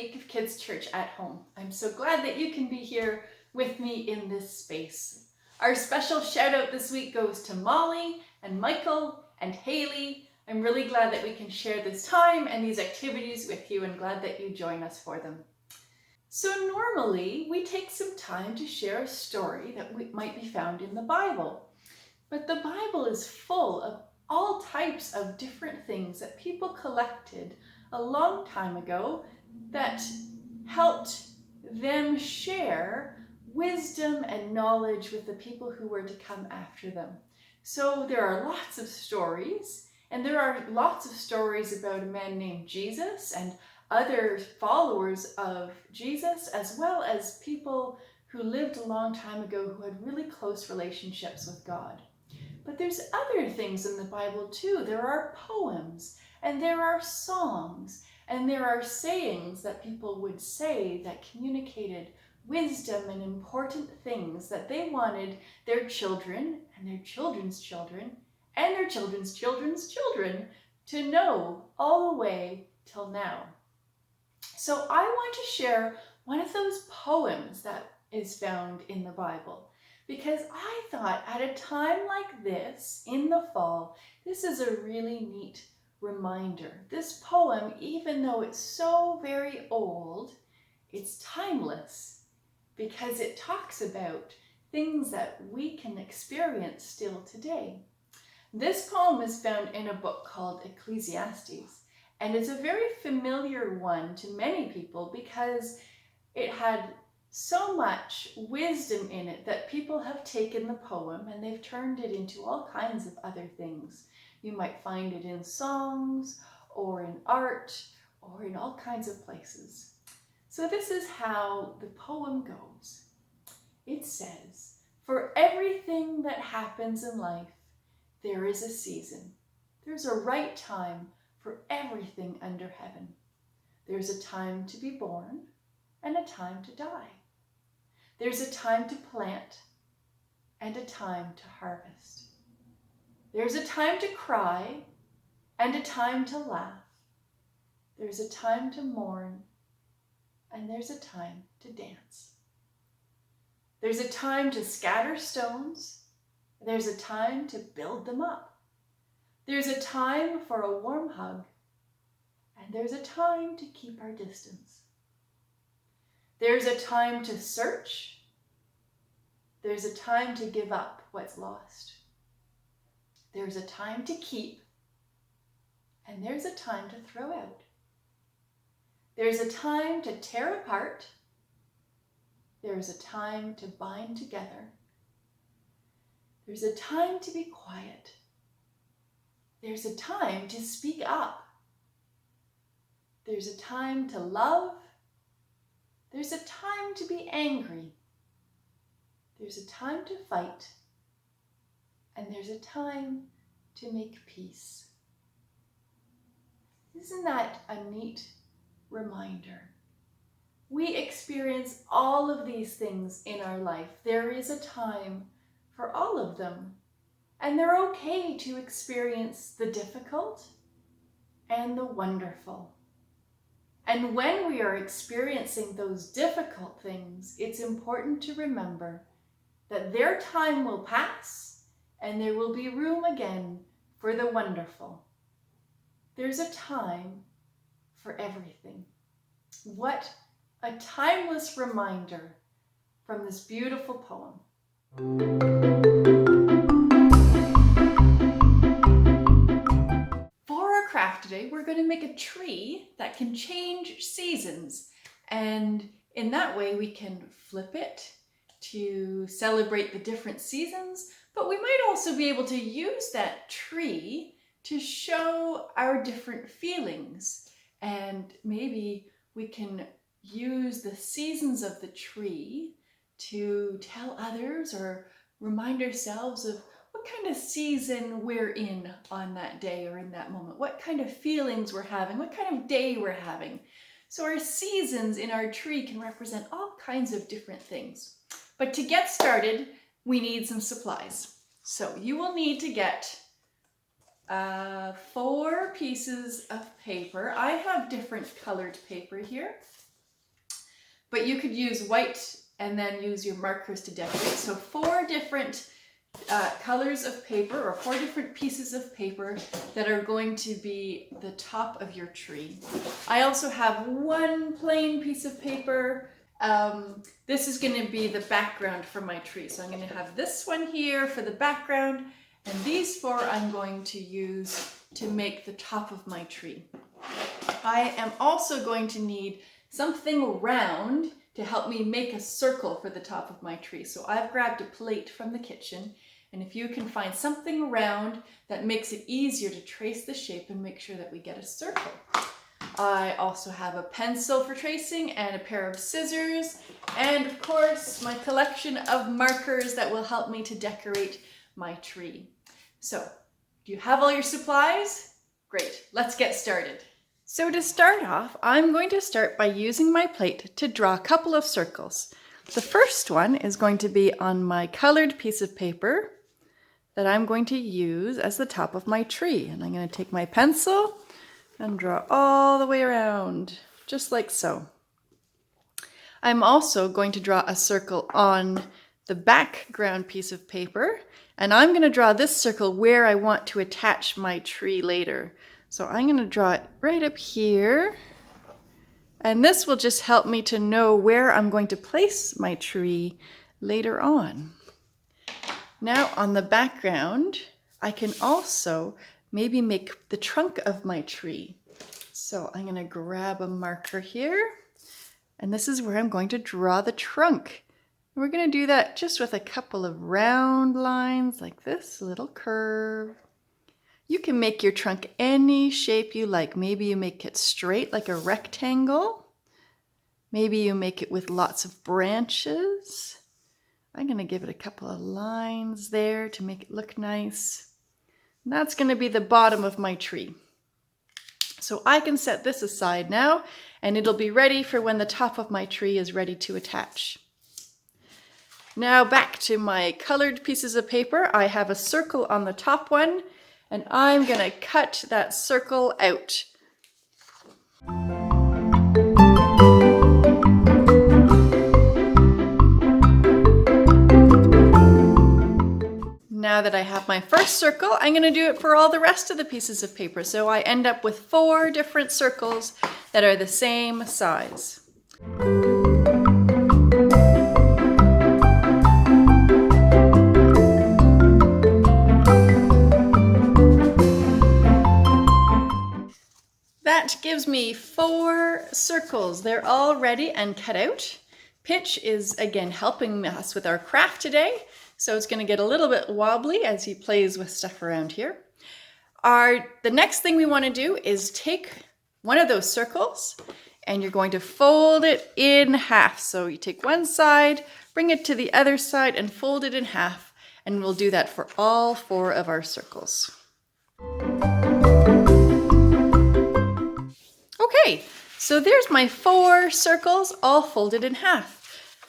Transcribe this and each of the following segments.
week of Kids Church at Home. I'm so glad that you can be here with me in this space. Our special shout out this week goes to Molly and Michael and Haley. I'm really glad that we can share this time and these activities with you and glad that you join us for them. So normally we take some time to share a story that might be found in the Bible. But the Bible is full of all types of different things that people collected a long time ago that helped them share wisdom and knowledge with the people who were to come after them. So there are lots of stories, and there are lots of stories about a man named Jesus and other followers of Jesus, as well as people who lived a long time ago who had really close relationships with God. But there's other things in the Bible too. There are poems, and there are songs, and there are sayings that people would say that communicated wisdom and important things that they wanted their children and their children's children and their children's children's children to know all the way till now. So I want to share one of those poems that is found in the Bible, because I thought at a time like this, in the fall, this is a really neat reminder. This poem, even though it's so very old, it's timeless because it talks about things that we can experience still today. This poem is found in a book called Ecclesiastes, and it's a very familiar one to many people because it had so much wisdom in it that people have taken the poem and they've turned it into all kinds of other things. You might find it in songs or in art or in all kinds of places. So this is how the poem goes. It says, "For everything that happens in life, there is a season. There's a right time for everything under heaven. There's a time to be born and a time to die. There's a time to plant and a time to harvest. There's a time to cry and a time to laugh. There's a time to mourn and there's a time to dance. There's a time to scatter stones. There's a time to build them up. There's a time for a warm hug, and there's a time to keep our distance. There's a time to search. There's a time to give up what's lost. There's a time to keep, and there's a time to throw out. There's a time to tear apart. There's a time to bind together. There's a time to be quiet. There's a time to speak up. There's a time to love. There's a time to be angry. There's a time to fight. And there's a time to make peace." Isn't that a neat reminder? We experience all of these things in our life. There is a time for all of them. And they're okay to experience the difficult and the wonderful. And when we are experiencing those difficult things, it's important to remember that their time will pass and there will be room again for the wonderful. There's a time for everything. What a timeless reminder from this beautiful poem. For our craft today, we're going to make a tree that can change seasons. And in that way, we can flip it to celebrate the different seasons, but we might also be able to use that tree to show our different feelings. And maybe we can use the seasons of the tree to tell others or remind ourselves of what kind of season we're in on that day or in that moment, what kind of feelings we're having, what kind of day we're having. So our seasons in our tree can represent all kinds of different things. But to get started, we need some supplies. So you will need to get 4 pieces of paper. I have different colored paper here. but you could use white and then use your markers to decorate. So 4 different colors of paper, or 4 different pieces of paper that are going to be the top of your tree. I also have 1 plain piece of paper. This is going to be the background for my tree. So I'm going to have this one here for the background, and these 4 I'm going to use to make the top of my tree. I am also going to need something round to help me make a circle for the top of my tree. So I've grabbed a plate from the kitchen, and if you can find something round that makes it easier to trace the shape and make sure that we get a circle. I also have a pencil for tracing and a pair of scissors, and of course my collection of markers that will help me to decorate my tree. So, do you have all your supplies? Great, let's get started. So to start off, I'm going to start by using my plate to draw a couple of circles. The first one is going to be on my colored piece of paper that I'm going to use as the top of my tree. And I'm going to take my pencil and draw all the way around, just like so. I'm also going to draw a circle on the background piece of paper, and I'm going to draw this circle where I want to attach my tree later. So I'm going to draw it right up here, and this will just help me to know where I'm going to place my tree later on. Now on the background, I can also maybe make the trunk of my tree. So I'm going to grab a marker here, and this is where I'm going to draw the trunk. And we're going to do that just with a couple of round lines like this, a little curve. You can make your trunk any shape you like. Maybe you make it straight like a rectangle. Maybe you make it with lots of branches. I'm going to give it a couple of lines there to make it look nice. And that's going to be the bottom of my tree. So I can set this aside now, and it'll be ready for when the top of my tree is ready to attach. Now back to my colored pieces of paper. I have a circle on the top one, and I'm going to cut that circle out. Now that I have my first circle, I'm going to do it for all the rest of the pieces of paper. So I end up with 4 different circles that are the same size. That gives me 4 circles. They're all ready and cut out. Pitch is again helping us with our craft today, so it's going to get a little bit wobbly as he plays with stuff around here. The next thing we want to do is take one of those circles and you're going to fold it in half. So you take one side, bring it to the other side and fold it in half, and we'll do that for all 4 of our circles. Okay, so there's my 4 circles all folded in half.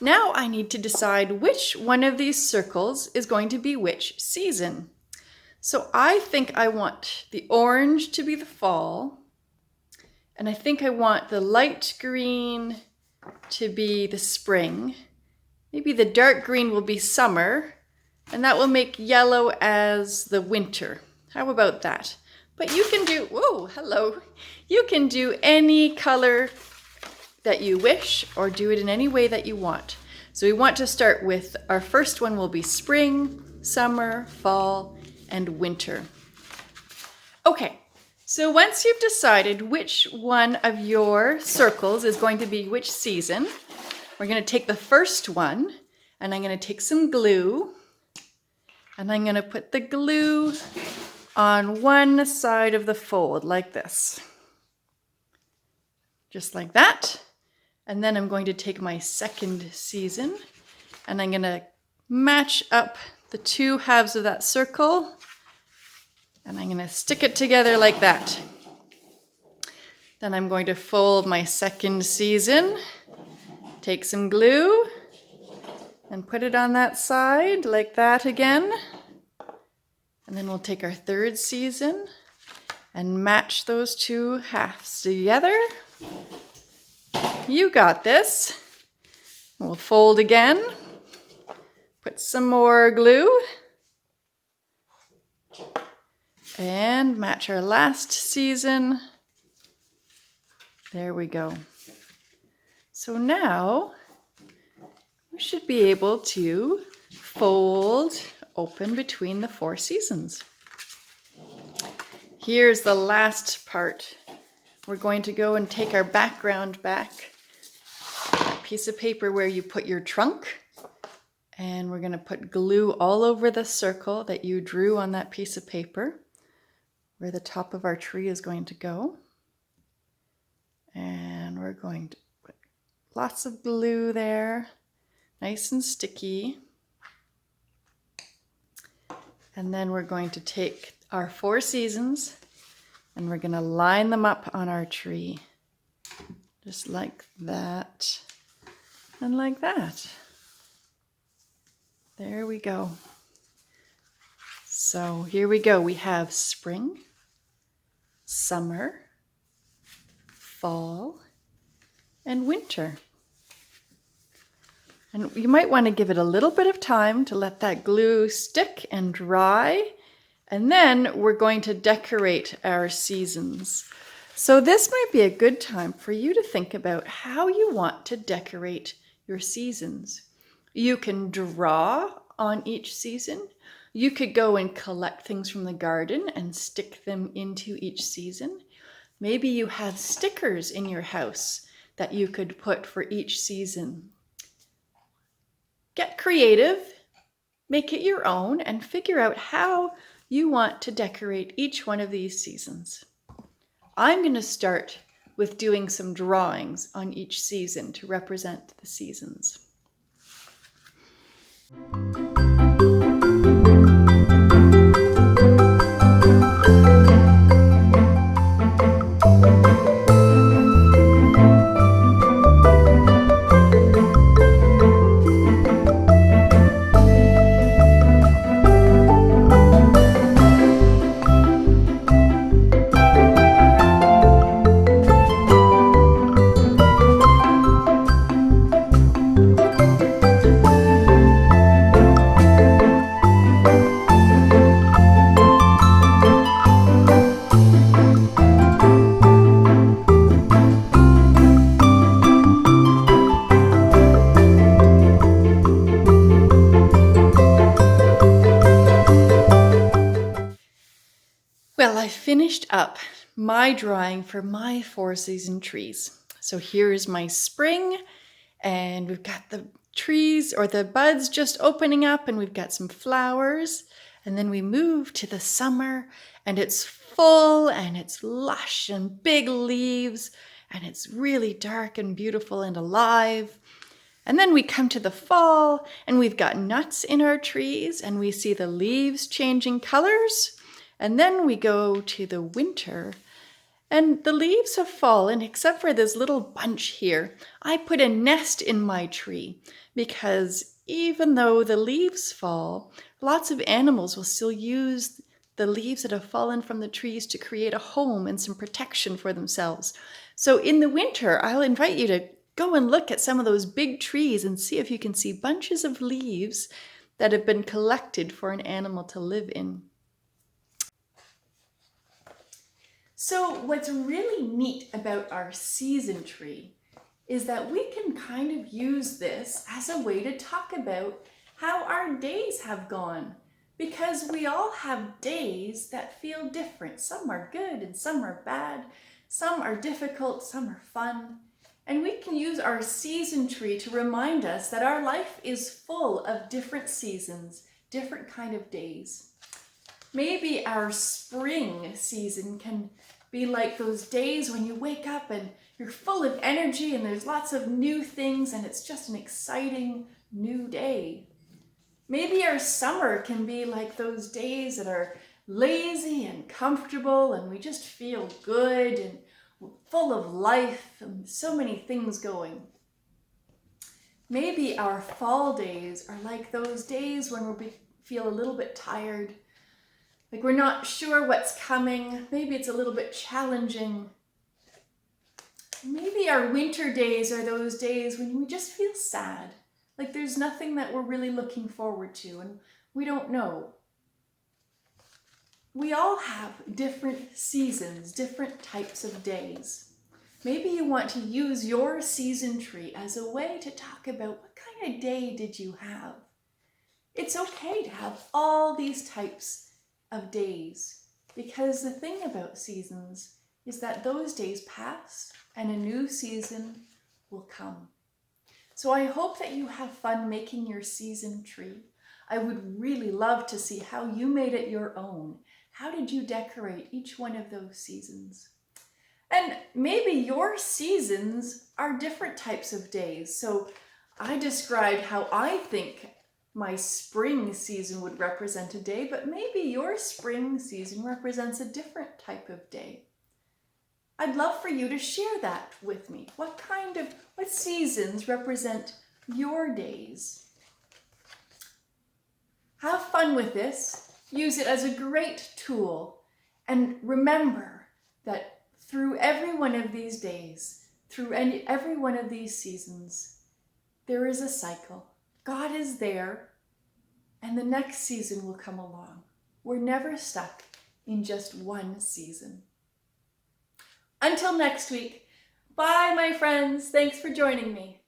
Now I need to decide which one of these circles is going to be which season. So I think I want the orange to be the fall, and I think I want the light green to be the spring. Maybe the dark green will be summer, and that will make yellow as the winter. How about that? But you can do, whoa, hello. You can do any color that you wish, or do it in any way that you want. So we want to start with, our first one will be spring, summer, fall, and winter. Okay, so once you've decided which one of your circles is going to be which season, we're going to take the first one, and I'm going to take some glue, and I'm going to put the glue on one side of the fold like this. Just like that. And then I'm going to take my second season, and I'm going to match up the 2 halves of that circle, and I'm going to stick it together like that. Then I'm going to fold my second season, take some glue, and put it on that side like that again. And then we'll take our third season and match those 2 halves together. You got this. We'll fold again. Put some more glue. And match our last season. There we go. So now we should be able to fold open between the 4 seasons. Here's the last part. We're going to go and take our background back, that piece of paper where you put your trunk, and we're going to put glue all over the circle that you drew on that piece of paper where the top of our tree is going to go. And we're going to put lots of glue there, nice and sticky. And then we're going to take our 4 seasons and we're going to line them up on our tree. Just like that and like that. There we go. So here we go. We have spring, summer, fall, and winter. And you might want to give it a little bit of time to let that glue stick and dry. And then we're going to decorate our seasons. So this might be a good time for you to think about how you want to decorate your seasons. You can draw on each season. You could go and collect things from the garden and stick them into each season. Maybe you have stickers in your house that you could put for each season. Get creative, make it your own, and figure out how you want to decorate each one of these seasons. I'm going to start with doing some drawings on each season to represent the seasons. Well, I finished up my drawing for my 4 season trees. So here's my spring, and we've got the trees or the buds just opening up, and we've got some flowers. And then we move to the summer, and it's full and it's lush and big leaves, and it's really dark and beautiful and alive. And then we come to the fall, and we've got nuts in our trees, and we see the leaves changing colors. And then we go to the winter, and the leaves have fallen except for this little bunch here. I put a nest in my tree because even though the leaves fall, lots of animals will still use the leaves that have fallen from the trees to create a home and some protection for themselves. So in the winter, I'll invite you to go and look at some of those big trees and see if you can see bunches of leaves that have been collected for an animal to live in. So what's really neat about our season tree is that we can kind of use this as a way to talk about how our days have gone, because we all have days that feel different. Some are good and some are bad, some are difficult, some are fun. And we can use our season tree to remind us that our life is full of different seasons, different kind of days. Maybe our spring season can be like those days when you wake up and you're full of energy and there's lots of new things and it's just an exciting new day. Maybe our summer can be like those days that are lazy and comfortable and we just feel good and full of life and so many things going. Maybe our fall days are like those days when we feel a little bit tired, like we're not sure what's coming. Maybe it's a little bit challenging. Maybe our winter days are those days when we just feel sad, like there's nothing that we're really looking forward to and we don't know. We all have different seasons, different types of days. Maybe you want to use your season tree as a way to talk about what kind of day did you have. It's okay to have all these types of days because the thing about seasons is that those days pass and a new season will come. So I hope that you have fun making your season tree. I would really love to see how you made it your own. How did you decorate each one of those seasons? And maybe your seasons are different types of days. So I described how I think my spring season would represent a day, but maybe your spring season represents a different type of day. I'd love for you to share that with me. What seasons represent your days? Have fun with this. Use it as a great tool. And remember that through every one of these days, through every one of these seasons, there is a cycle. God is there, and the next season will come along. We're never stuck in just one season. Until next week, bye my friends. Thanks for joining me.